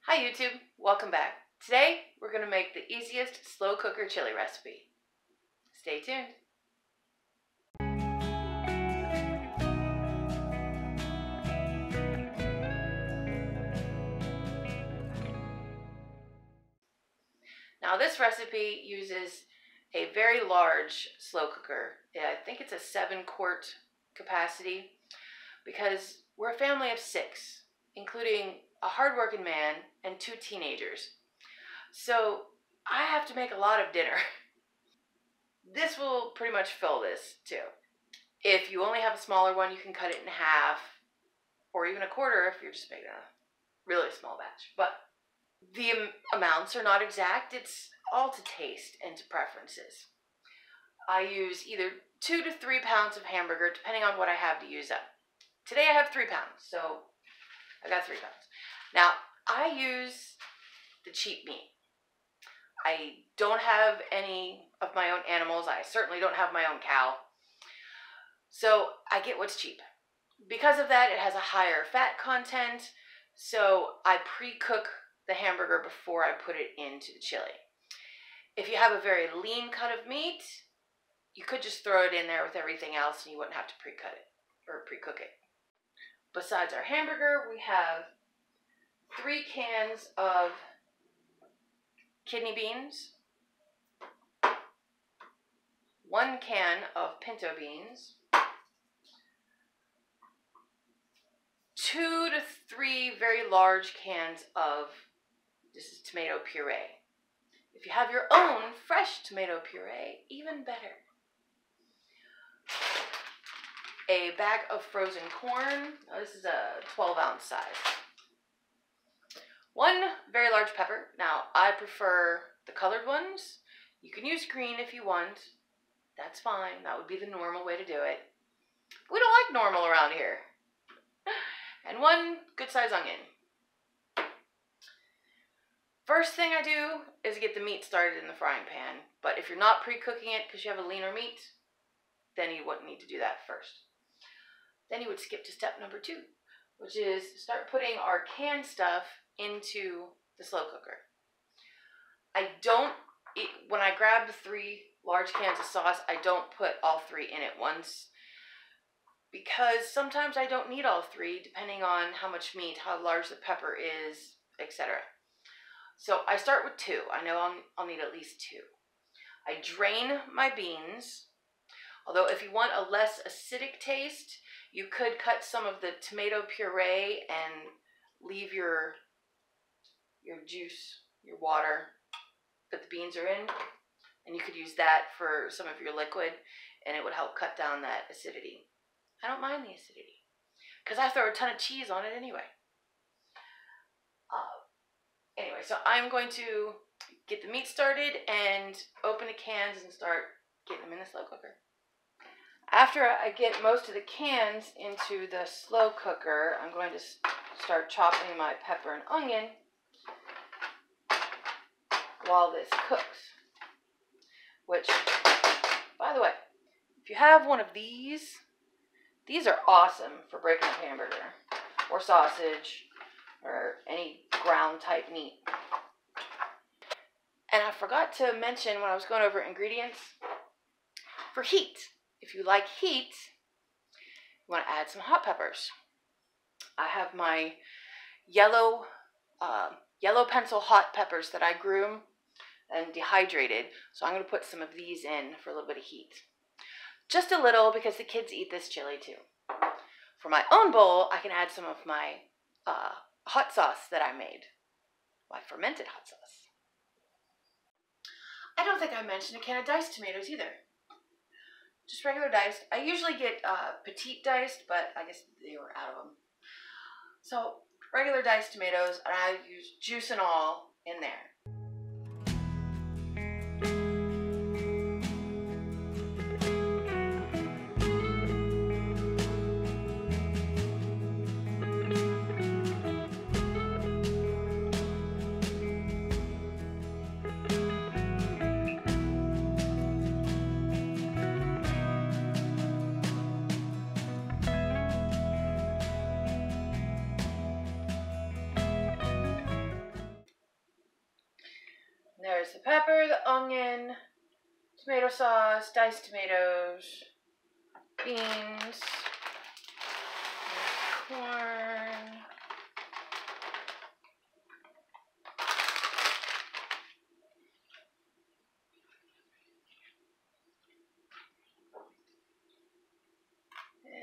Hi YouTube, welcome back. Today we're going to make the easiest slow cooker chili recipe. Stay tuned. Now this recipe uses a very large slow cooker. I think it's a 7-quart capacity because we're a family of 6, including a hardworking man and 2 teenagers. So I have to make a lot of dinner. This will pretty much fill this too. If you only have a smaller one, you can cut it in half or even a quarter if you're just making a really small batch. But the amounts are not exact. It's all to taste and to preferences. I use either 2 to 3 pounds of hamburger, depending on what I have to use up. Today I have 3 pounds, so I got 3 pounds. Now, I use the cheap meat. I don't have any of my own animals. I certainly don't have my own cow. So I get what's cheap. Because of that, it has a higher fat content, so I pre-cook the hamburger before I put it into the chili. If you have a very lean cut of meat, you could just throw it in there with everything else and you wouldn't have to pre-cut it or pre-cook it. Besides our hamburger, we have 3 cans of kidney beans, 1 can of pinto beans, 2 to 3 very large cans of, this is tomato puree. If you have your own fresh tomato puree, even better. A bag of frozen corn. Now this is a 12-ounce size. 1 very large pepper. Now I prefer the colored ones. You can use green if you want. That's fine. That would be the normal way to do it. We don't like normal around here. And 1 good size onion. First thing I do is get the meat started in the frying pan. But if you're not pre-cooking it because you have a leaner meat, then you wouldn't need to do that first. Then you would skip to step number 2, which is start putting our canned stuff into the slow cooker. When I grab the 3 large cans of sauce, I don't put all 3 in at once because sometimes I don't need all 3 depending on how much meat, how large the pepper is, etc. So I start with 2. I know I'll need at least 2. I drain my beans. Although if you want a less acidic taste, you could cut some of the tomato puree and leave your juice, your water that the beans are in, and you could use that for some of your liquid, and it would help cut down that acidity. I don't mind the acidity because I throw a ton of cheese on it anyway. So I'm going to get the meat started and open the cans and start getting them in the slow cooker. After I get most of the cans into the slow cooker, I'm going to start chopping my pepper and onion while this cooks. Which, by the way, if you have one of these are awesome for breaking up hamburger or sausage or any ground type meat. And I forgot to mention when I was going over ingredients, for heat. If you like heat, you want to add some hot peppers. I have my yellow pencil hot peppers that I grew and dehydrated. So I'm going to put some of these in for a little bit of heat. Just a little because the kids eat this chili too. For my own bowl, I can add some of my hot sauce that I made. My fermented hot sauce. I don't think I mentioned a can of diced tomatoes either. Just regular diced. I usually get petite diced, but I guess they were out of them. So regular diced tomatoes, and I use juice and all in there. there's the pepper, the onion, tomato sauce, diced tomatoes, beans, corn.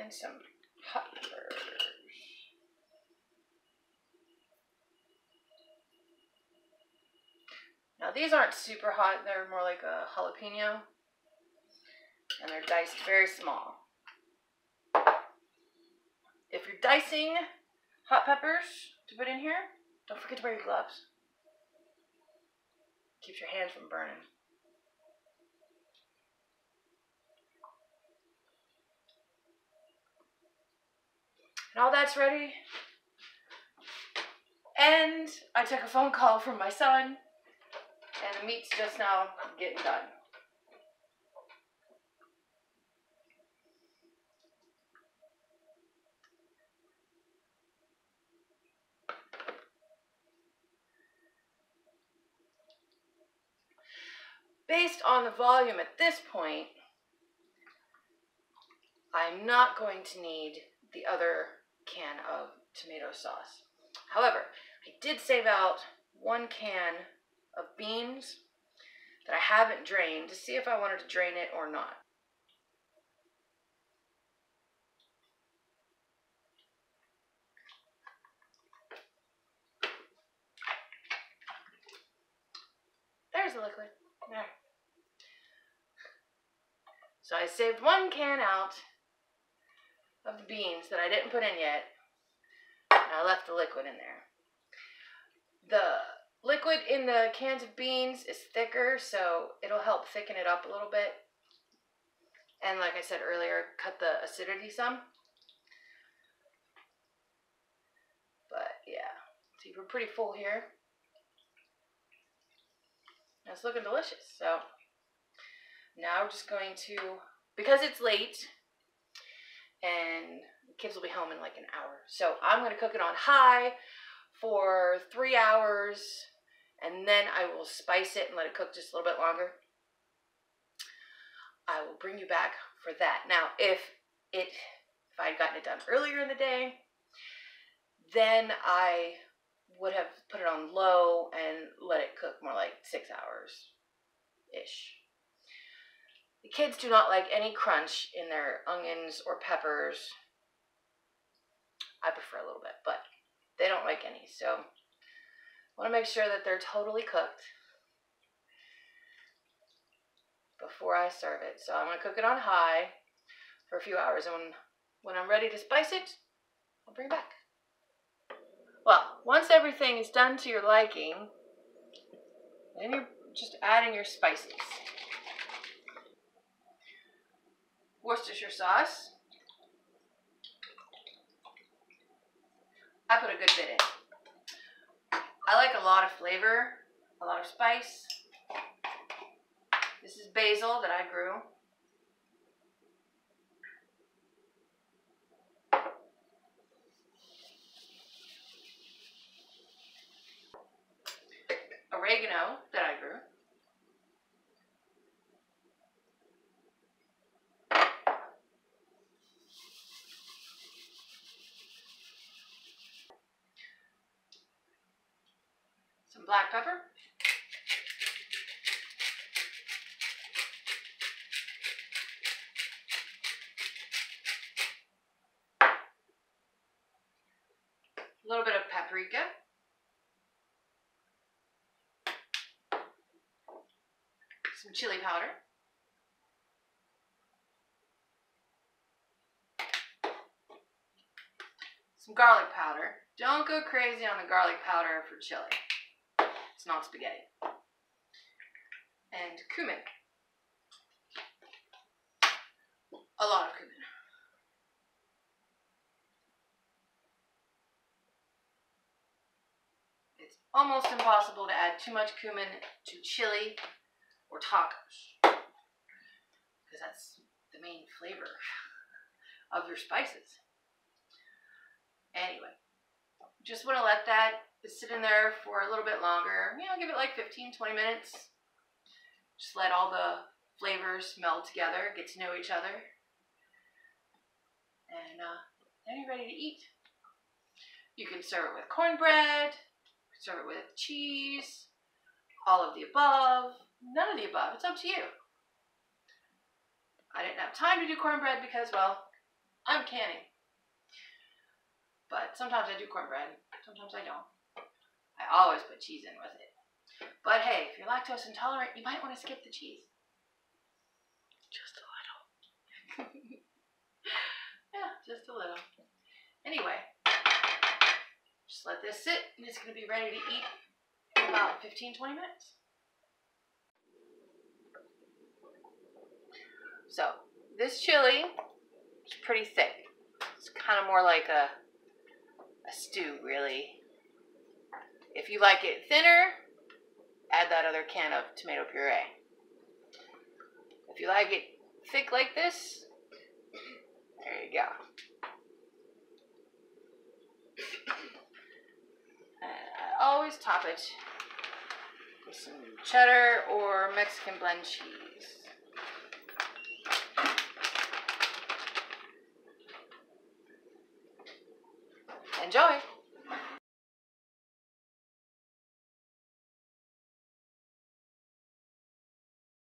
And some hot peppers. Now these aren't super hot, they're more like a jalapeno. And they're diced very small. If you're dicing hot peppers to put in here, don't forget to wear your gloves. Keeps your hands from burning. And all that's ready. And I took a phone call from my son, and the meat's just now getting done. Based on the volume at this point, I'm not going to need the other can of tomato sauce. However, I did save out 1 can of beans that I haven't drained to see if I wanted to drain it or not. There's the liquid. There. So I saved 1 can out of the beans that I didn't put in yet, and I left the liquid in there. The liquid in the cans of beans is thicker, so it'll help thicken it up a little bit. And like I said earlier, cut the acidity some. But yeah, see, we're pretty full here. It's looking delicious. So now we're just going to, because it's late and the kids will be home in like an hour, so I'm going to cook it on high for 3 hours, and then I will spice it and let it cook just a little bit longer. I will bring you back for that. Now, if I'd gotten it done earlier in the day, then I would have put it on low and let it cook more like 6 hours-ish. The kids do not like any crunch in their onions or peppers. I prefer a little bit, but they don't like any. So I want to make sure that they're totally cooked before I serve it. So I'm going to cook it on high for a few hours, and when I'm ready to spice it, I'll bring it back. Well, once everything is done to your liking, then you're just adding your spices. Worcestershire sauce. I put a good bit in. I like a lot of flavor, a lot of spice. This is basil that I grew. Oregano that I grew. Some black pepper. A little bit of paprika. Some chili powder. Some garlic powder. Don't go crazy on the garlic powder for chili. It's not spaghetti. And cumin. A lot of cumin. It's almost impossible to add too much cumin to chili or tacos, because that's the main flavor of your spices. Anyway, just want to let that sit in there for a little bit longer. You know, give it like 15, 20 minutes. Just let all the flavors meld together, get to know each other. And then you're ready to eat. You can serve it with cornbread, serve it with cheese, all of the above, none of the above. It's up to you. I didn't have time to do cornbread because, well, I'm canning. But sometimes I do cornbread, sometimes I don't. I always put cheese in with it. But hey, if you're lactose intolerant, you might want to skip the cheese. Just a little. Yeah, just a little. Anyway, just let this sit and it's going to be ready to eat in about 15-20 minutes. So, this chili is pretty thick. It's kind of more like a stew, really. If you like it thinner, add that other can of tomato puree. If you like it thick like this, there you go. And I always top it with some cheddar or Mexican blend cheese. Enjoy!